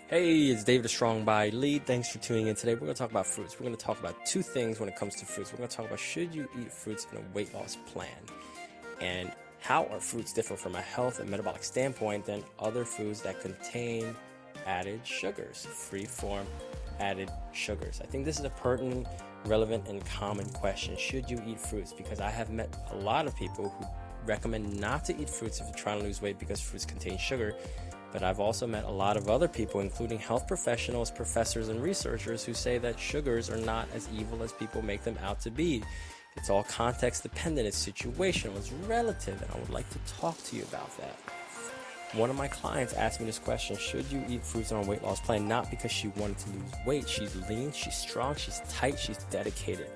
Hey, it's David Strong by Lead. Thanks for tuning in today. We're going to talk about fruits. We're going to talk about two things when it comes to fruits. We're going to talk about should you eat fruits in a weight loss plan, and how are fruits different from a health and metabolic standpoint than other foods that contain added sugars, free form added sugars. I think this is a pertinent, relevant, and common question. Should you eat fruits? Because I have met a lot of people who recommend not to eat fruits if you're trying to lose weight because fruits contain sugar. But I've also met a lot of other people, including health professionals, professors, and researchers who say that sugars are not as evil as people make them out to be. It's all context dependent, it's situational, it's relative, and I would like to talk to you about that. One of my clients asked me this question: should you eat fruits on a weight loss plan? Not because she wanted to lose weight. She's lean, she's strong, she's tight, she's dedicated.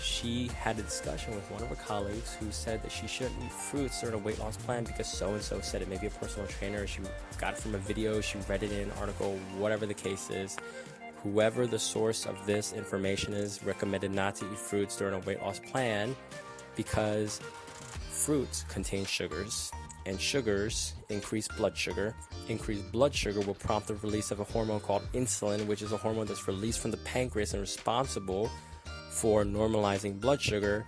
She had a discussion with one of her colleagues who said that she shouldn't eat fruits during a weight loss plan because so-and-so said it. Maybe a personal trainer, she got it from a video, she read it in an article, whatever the case is. Whoever the source of this information is recommended not to eat fruits during a weight loss plan because fruits contain sugars, and sugars increase blood sugar. Increased blood sugar will prompt the release of a hormone called insulin, which is a hormone that's released from the pancreas and responsible for normalizing blood sugar.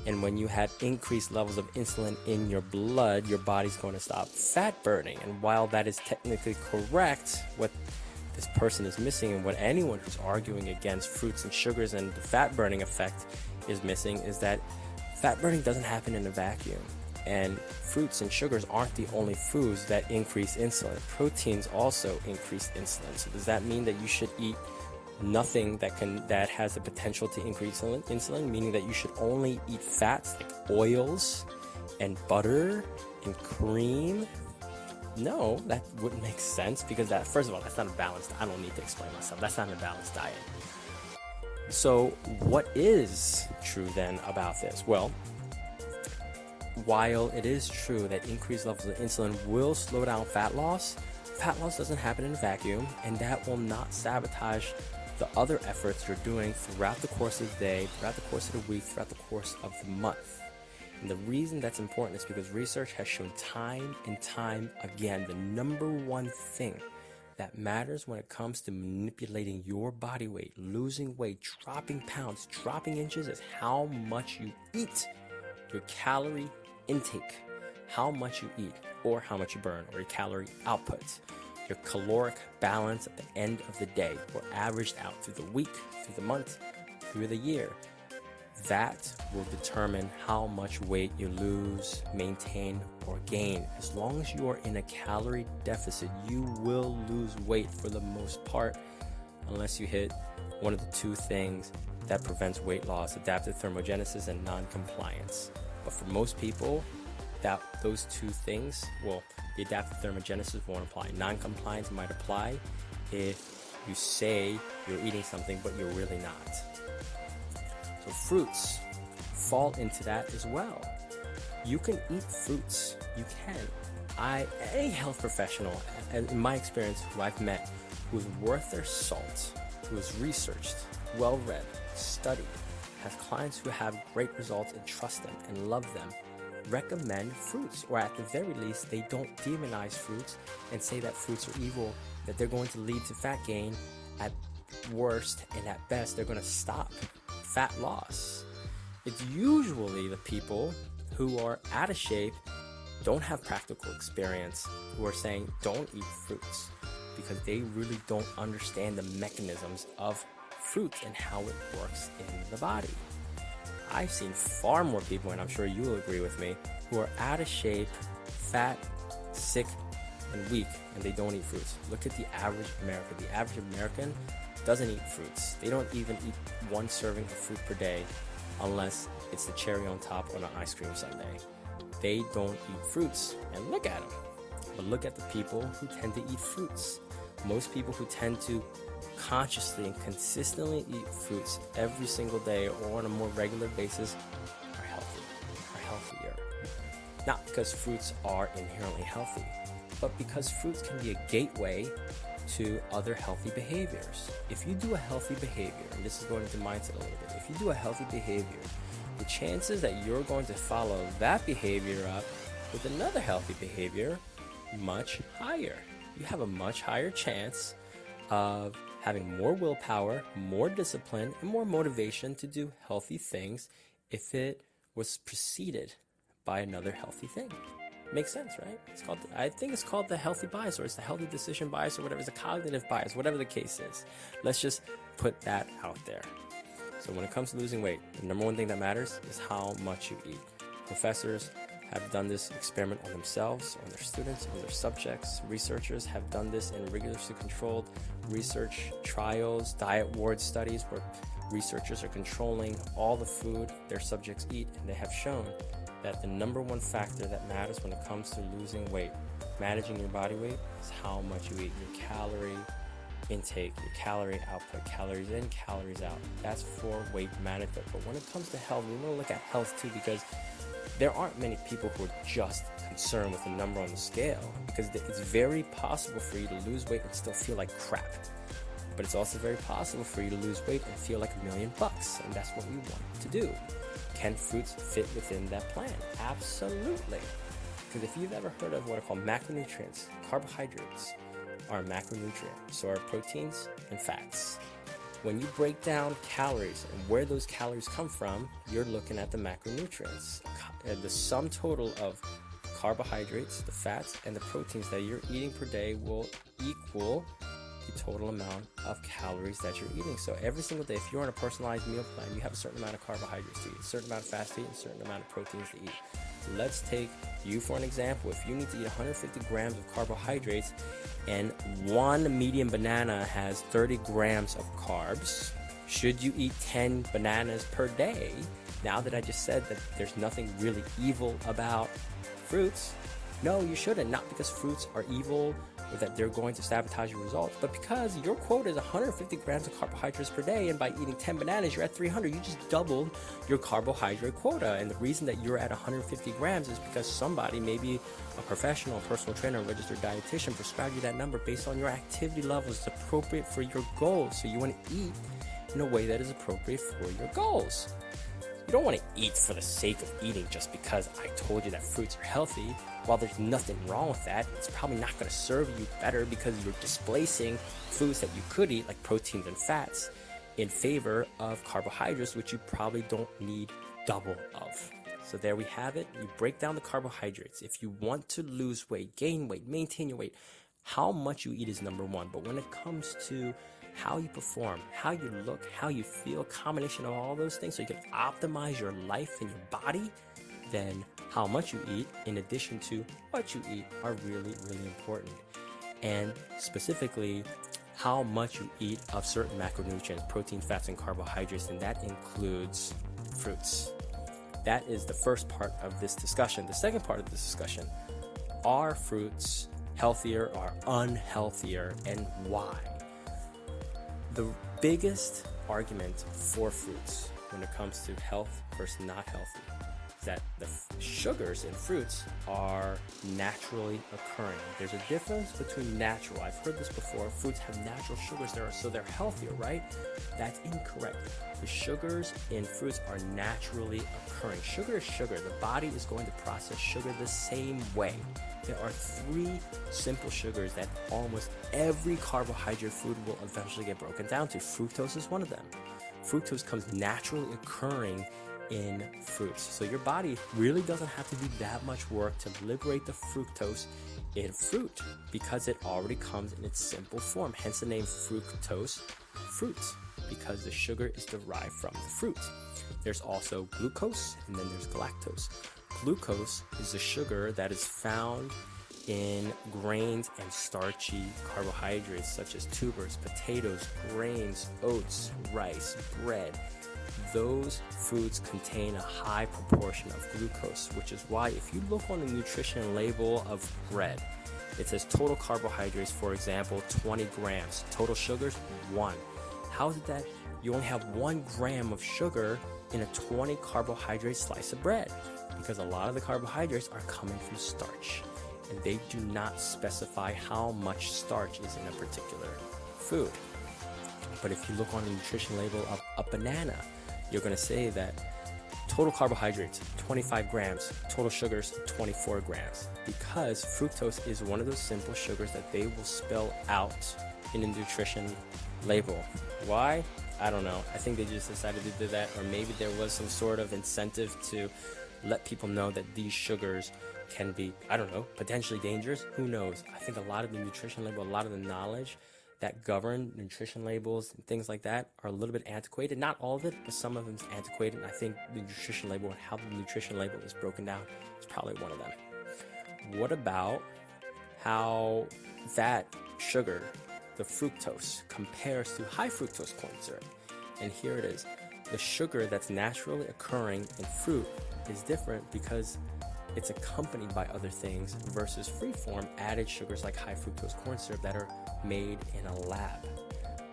And when you have increased levels of insulin in your blood, your body's going to stop fat burning. And while that is technically correct, what this person is missing, and what anyone who's arguing against fruits and sugars and the fat burning effect is missing, is that fat burning doesn't happen in a vacuum. And fruits and sugars aren't the only foods that increase insulin. Proteins also increase insulin. So does that mean that you should eat nothing that has the potential to increase insulin, meaning that you should only eat fats like oils and butter and cream? No, that wouldn't make sense, because that, first of all, that's not a balanced. I don't need to explain myself. That's not a balanced diet. So what is true then about this? Well, while it is true that increased levels of insulin will slow down fat loss doesn't happen in a vacuum, and that will not sabotage the other efforts you're doing throughout the course of the day, throughout the course of the week, throughout the course of the month. And the reason that's important is because research has shown time and time again the number one thing that matters when it comes to manipulating your body weight, losing weight, dropping pounds, dropping inches, is how much you eat. Your calorie intake, how much you eat, or how much you burn, or your calorie output. Your caloric balance at the end of the day, or averaged out through the week, through the month, through the year. That will determine how much weight you lose, maintain, or gain. As long as you are in a calorie deficit, you will lose weight for the most part, unless you hit one of the two things that prevents weight loss: adaptive thermogenesis and non-compliance. But for most people, those two things, well, the adaptive thermogenesis won't apply. Non-compliance might apply if you say you're eating something but you're really not. So fruits fall into that as well. You can eat fruits. You can. Any health professional, in my experience, who I've met, who's worth their salt, who is researched, well-read, studied, has clients who have great results and trust them and love them, recommend fruits, or at the very least, they don't demonize fruits and say that fruits are evil, that they're going to lead to fat gain at worst, and at best, they're going to stop fat loss. It's usually the people who are out of shape, don't have practical experience, who are saying don't eat fruits, because they really don't understand the mechanisms of fruits and how it works in the body. I've seen far more people, and I'm sure you'll agree with me, who are out of shape, fat, sick, and weak, and they don't eat fruits. Look at the average American. The average American doesn't eat fruits. They don't even eat one serving of fruit per day, unless it's the cherry on top on an ice cream sundae. They don't eat fruits, and look at them. But look at the people who tend to eat fruits. Most people who tend to consciously and consistently eat fruits every single day or on a more regular basis are healthier. Not because fruits are inherently healthy, but because fruits can be a gateway to other healthy behaviors. If you do a healthy behavior, and this is going into mindset a little bit, if you do a healthy behavior, the chances that you're going to follow that behavior up with another healthy behavior, much higher. You have a much higher chance of having more willpower, more discipline, and more motivation to do healthy things if it was preceded by another healthy thing. Makes sense, right? I think it's called the healthy bias, or it's the healthy decision bias, or whatever. It's a cognitive bias, whatever the case is. Let's just put that out there. So when it comes to losing weight, the number one thing that matters is how much you eat. Professors have done this experiment on themselves, on their students, on their subjects. Researchers have done this in rigorously controlled research trials, diet ward studies, where researchers are controlling all the food their subjects eat, and they have shown that the number one factor that matters when it comes to losing weight, managing your body weight, is how much you eat. Your calorie intake, your calorie output, calories in, calories out. That's for weight management. But when it comes to health, we want to look at health too, because there aren't many people who are just concerned with the number on the scale, because it's very possible for you to lose weight and still feel like crap. But it's also very possible for you to lose weight and feel like $1 million, and that's what we want to do. Can fruits fit within that plan? Absolutely. Because if you've ever heard of what are called macronutrients, carbohydrates are a macronutrient, so are proteins and fats. When you break down calories and where those calories come from, you're looking at the macronutrients. The sum total of carbohydrates, the fats, and the proteins that you're eating per day will equal the total amount of calories that you're eating. So every single day, if you're on a personalized meal plan, you have a certain amount of carbohydrates to eat, a certain amount of fats to eat, and a certain amount of proteins to eat. Let's take you for an example. If you need to eat 150 grams of carbohydrates and one medium banana has 30 grams of carbs, should you eat 10 bananas per day? Now that I just said that there's nothing really evil about fruits, no, you shouldn't. Not because fruits are evil or that they're going to sabotage your results, but because your quota is 150 grams of carbohydrates per day, and by eating 10 bananas, you're at 300. You just doubled your carbohydrate quota. And the reason that you're at 150 grams is because somebody, maybe a professional, a personal trainer, a registered dietitian, prescribed you that number based on your activity levels. It's appropriate for your goals. So you want to eat in a way that is appropriate for your goals. You don't want to eat for the sake of eating just because I told you that fruits are healthy. While there's nothing wrong with that, it's probably not going to serve you better because you're displacing foods that you could eat, like proteins and fats, in favor of carbohydrates, which you probably don't need double of. So there we have it. You break down the carbohydrates. If you want to lose weight, gain weight, maintain your weight, how much you eat is number one. But when it comes to how you perform, how you look, how you feel, combination of all those things so you can optimize your life and your body, then how much you eat in addition to what you eat are really, really important. And specifically, how much you eat of certain macronutrients, protein, fats, and carbohydrates, and that includes fruits. That is the first part of this discussion. The second part of this discussion, are fruits healthier or unhealthier, and why? The biggest argument for fruits when it comes to health versus not healthy is that the sugars in fruits are naturally occurring. There's a difference between natural. I've heard this before. Fruits have natural sugars there, so they're healthier, right? That's incorrect. The sugars in fruits are naturally occurring. Sugar is sugar. The body is going to process sugar the same way. There are 3 simple sugars that almost every carbohydrate food will eventually get broken down to. Fructose is one of them. Fructose comes naturally occurring in fruits. So your body really doesn't have to do that much work to liberate the fructose in fruit because it already comes in its simple form. Hence the name fructose fruit, because the sugar is derived from the fruit. There's also glucose, and then there's galactose. Glucose is the sugar that is found in grains and starchy carbohydrates such as tubers, potatoes, grains, oats, rice, bread. Those foods contain a high proportion of glucose, which is why if you look on the nutrition label of bread, it says total carbohydrates, for example, 20 grams. Total sugars, 1. How is it that you only have 1 gram of sugar in a 20 carbohydrate slice of bread? Because a lot of the carbohydrates are coming from starch, and they do not specify how much starch is in a particular food. But if you look on the nutrition label of a banana, you're going to say that Total carbohydrates, 25 grams. Total sugars, 24 grams. Because fructose is one of those simple sugars that they will spell out in a nutrition label. Why? I don't know. I think they just decided to do that, or maybe there was some sort of incentive to let people know that these sugars can be, I don't know, potentially dangerous. Who knows? I think a lot of the nutrition label, a lot of the knowledge that govern nutrition labels and things like that are a little bit antiquated. Not all of it, but some of them is antiquated. And I think the nutrition label and how the nutrition label is broken down is probably one of them. What about how that sugar, the fructose, compares to high fructose corn syrup? And here it is. The sugar that's naturally occurring in fruit is different because it's accompanied by other things versus free-form added sugars like high fructose corn syrup that are made in a lab.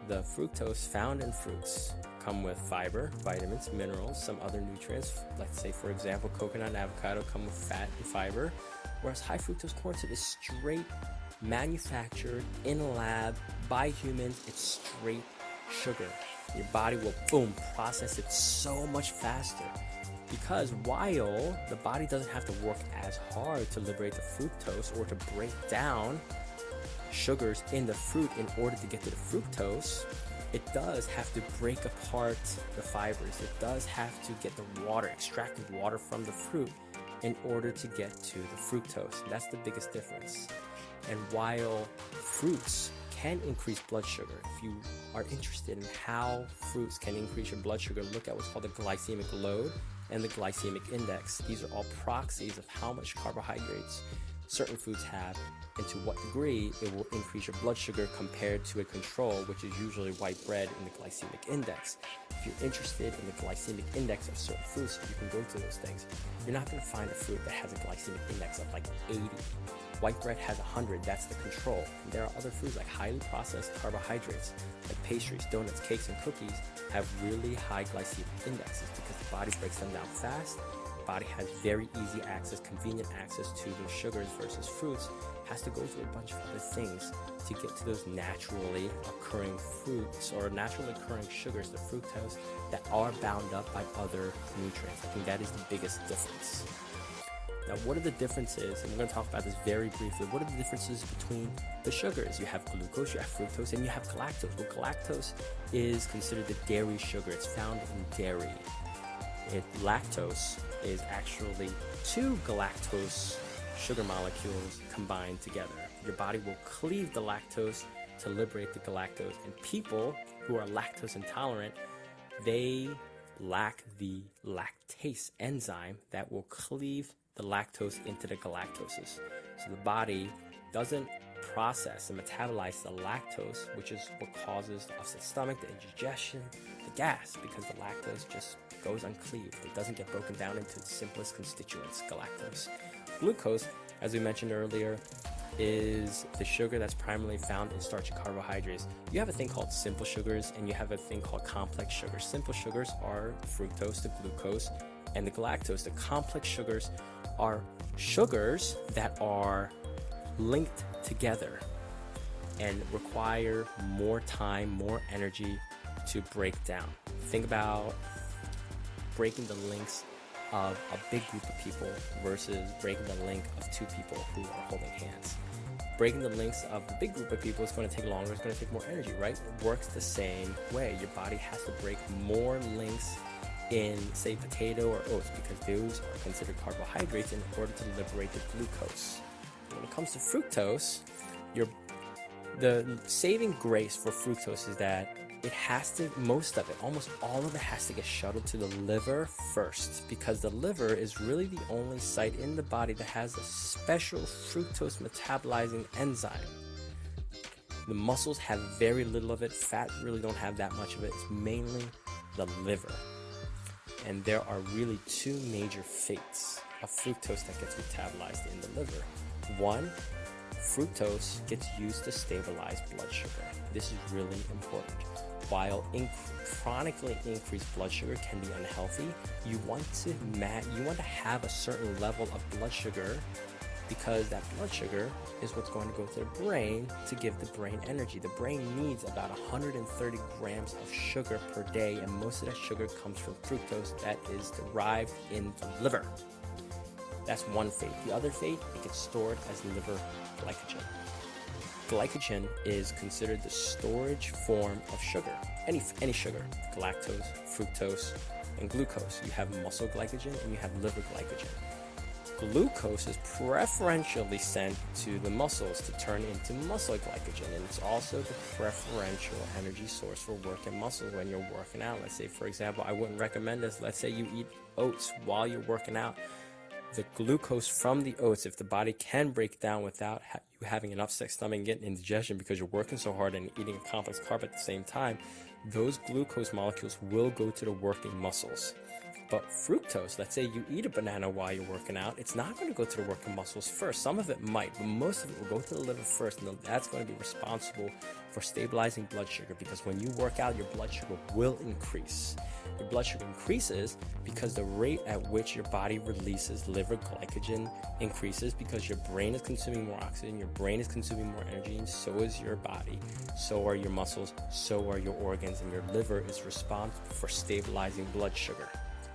The fructose found in fruits come with fiber, vitamins, minerals, some other nutrients. Let's say, for example, coconut and avocado come with fat and fiber, whereas high fructose corn syrup is straight manufactured in a lab by humans. It's straight sugar. Your body will, boom, process it so much faster. Because while the body doesn't have to work as hard to liberate the fructose or to break down sugars in the fruit in order to get to the fructose, it does have to break apart the fibers. It does have to get the water, extract the water from the fruit in order to get to the fructose. That's the biggest difference. And while fruits can increase blood sugar, if you are interested in how fruits can increase your blood sugar, look at what's called the glycemic load and the glycemic index. These are all proxies of how much carbohydrates certain foods have and to what degree it will increase your blood sugar compared to a control, which is usually white bread in the glycemic index. If you're interested in the glycemic index of certain foods, you can go to those things. You're not going to find a fruit that has a glycemic index of like 80. White bread has 100, that's the control. And there are other foods like highly processed carbohydrates, like pastries, donuts, cakes, and cookies, have really high glycemic indexes because the body breaks them down fast. The body has very easy access, convenient access to those sugars versus fruits. Has to go through a bunch of other things to get to those naturally occurring fruits or naturally occurring sugars, the fructose, that are bound up by other nutrients. I think that is the biggest difference. Now, what are the differences? And we're going to talk about this very briefly. What are the differences between the sugars? You have glucose, you have fructose, and you have galactose. Well, galactose is considered the dairy sugar. It's found in dairy. Lactose is actually two galactose sugar molecules combined together. Your body will cleave the lactose to liberate the galactose. And people who are lactose intolerant, they lack the lactase enzyme that will cleave the lactose into the galactoses. So the body doesn't process and metabolize the lactose, which is what causes the upset stomach, the indigestion, the gas, because the lactose just goes uncleaved. It doesn't get broken down into the simplest constituents, galactose. Glucose, as we mentioned earlier, is the sugar that's primarily found in starchy carbohydrates. You have a thing called simple sugars and you have a thing called complex sugars. Simple sugars are fructose, the glucose, and the galactose. The complex sugars are sugars that are linked together and require more time, more energy to break down. Think about breaking the links of a big group of people versus breaking the link of two people who are holding hands. Breaking the links of the big group of people is going to take longer, it's going to take more energy, right? It works the same way. Your body has to break more links in, say, potato or oats because those are considered carbohydrates in order to liberate the glucose. When it comes to fructose, the saving grace for fructose is that it has to, most of it, almost all of it has to get shuttled to the liver first, because the liver is really the only site in the body that has a special fructose metabolizing enzyme. The muscles have very little of it. Fat really don't have that much of it. It's mainly the liver. And there are really two major fates of fructose that gets metabolized in the liver. One, fructose gets used to stabilize blood sugar. This is really important. While chronically increased blood sugar can be unhealthy, you want to have a certain level of blood sugar because that blood sugar is what's going to go to the brain to give the brain energy. The brain needs about 130 grams of sugar per day, and most of that sugar comes from fructose that is derived in the liver. That's one fate. The other fate, it gets stored as liver glycogen. Glycogen is considered the storage form of sugar, any sugar, galactose, fructose, and glucose. You have muscle glycogen and you have liver glycogen. Glucose is preferentially sent to the muscles to turn into muscle glycogen, and it's also the preferential energy source for working muscles when you're working out. Let's say, for example, I wouldn't recommend this. Let's say you eat oats while you're working out. The glucose from the oats, if the body can break it down without you having an upset stomach and getting indigestion because you're working so hard and eating a complex carb at the same time, those glucose molecules will go to the working muscles. But fructose, let's say you eat a banana while you're working out, it's not going to go to the working muscles first. Some of it might, but most of it will go to the liver first, and that's going to be responsible for stabilizing blood sugar, because when you work out, your blood sugar will increase. Your blood sugar increases because the rate at which your body releases liver glycogen increases, because your brain is consuming more oxygen, your brain is consuming more energy, and so is your body, so are your muscles, so are your organs, and your liver is responsible for stabilizing blood sugar.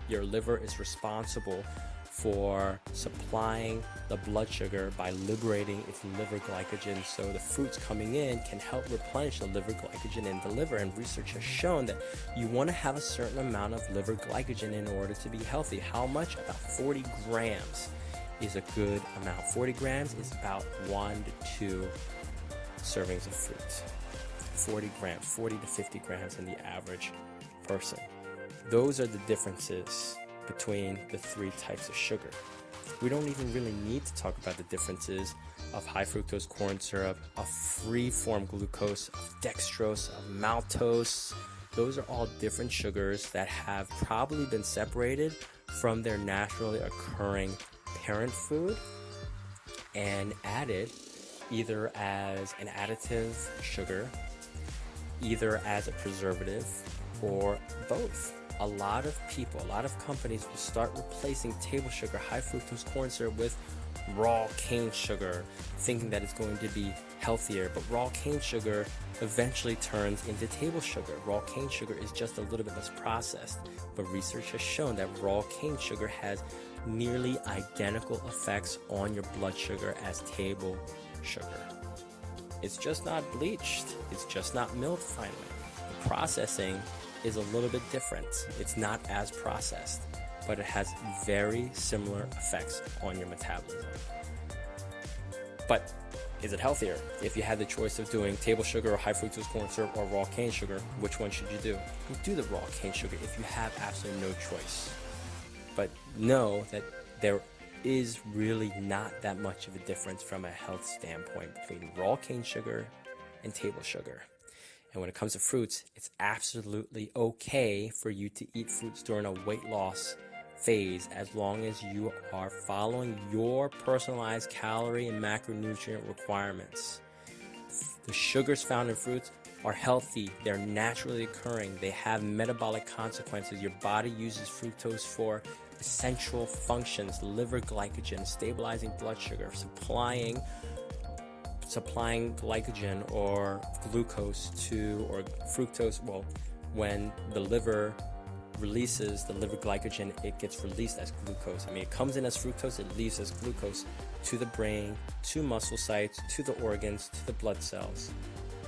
Your liver is responsible for supplying the blood sugar by liberating its liver glycogen, so the fruits coming in can help replenish the liver glycogen in the liver. And research has shown that you want to have a certain amount of liver glycogen in order to be healthy. How much? About 40 grams is a good amount. 40 grams is about 1 to 2 servings of fruit. 40 grams, 40 to 50 grams in the average person. Those are the differences between the three types of sugar. We don't even really need to talk about the differences of high fructose corn syrup, of free-form glucose, of dextrose, of maltose. Those are all different sugars that have probably been separated from their naturally occurring parent food and added either as an additive sugar, either as a preservative, or both. A lot of people, a lot of companies will start replacing table sugar, high fructose corn syrup with raw cane sugar, thinking that it's going to be healthier. But raw cane sugar eventually turns into table sugar. Raw cane sugar is just a little bit less processed, but research has shown that raw cane sugar has nearly identical effects on your blood sugar as table sugar. It's just not bleached. It's just not milled finely. The processing is a little bit different. It's not as processed, but it has very similar effects on your metabolism. But is it healthier? If you had the choice of doing table sugar or high fructose corn syrup or raw cane sugar, which one should you do? You do the raw cane sugar if you have absolutely no choice. But know that there is really not that much of a difference from a health standpoint between raw cane sugar and table sugar. And when it comes to fruits, it's absolutely okay for you to eat fruits during a weight loss phase, as long as you are following your personalized calorie and macronutrient requirements. The sugars found in fruits are healthy. They're naturally occurring. They have metabolic consequences. Your body uses fructose for essential functions: liver glycogen, stabilizing blood sugar, supplying glycogen or glucose to, or fructose. Well, when the liver releases the liver glycogen, it gets released as glucose. I mean, it comes in as fructose, it leaves as glucose to the brain, to muscle sites, to the organs, to the blood cells.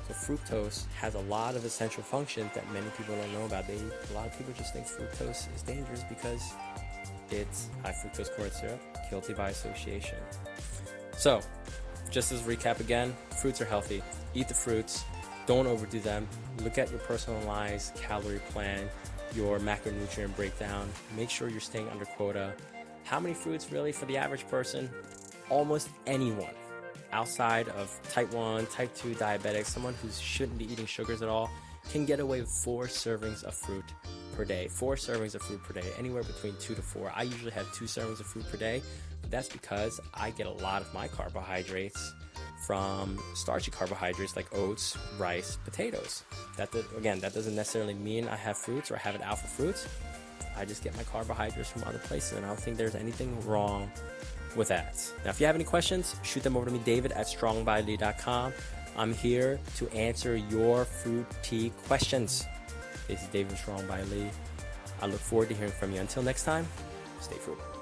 So fructose has a lot of essential functions that many people don't know about. A lot of people just think fructose is dangerous because it's high fructose corn syrup, guilty by association. So, just as a recap again, fruits are healthy. Eat the fruits. Don't overdo them. Look at your personalized calorie plan, your macronutrient breakdown. Make sure you're staying under quota. How many fruits really for the average person? Almost anyone outside of type 1, type 2 diabetics, someone who shouldn't be eating sugars at all, can get away with 4 servings of fruit per day. 4 servings of fruit per day, anywhere between 2 to 4. I usually have 2 servings of fruit per day, but that's because I get a lot of my carbohydrates from starchy carbohydrates like oats, rice, potatoes. That doesn't necessarily mean I have fruits or I have an alpha fruits. I just get my carbohydrates from other places, and I don't think there's anything wrong with ads. Now, if you have any questions, shoot them over to me, david@strongbylee.com. I'm here to answer your fruit tea questions. This is David Strong by Lee. I look forward to hearing from you. Until next time, stay frugal.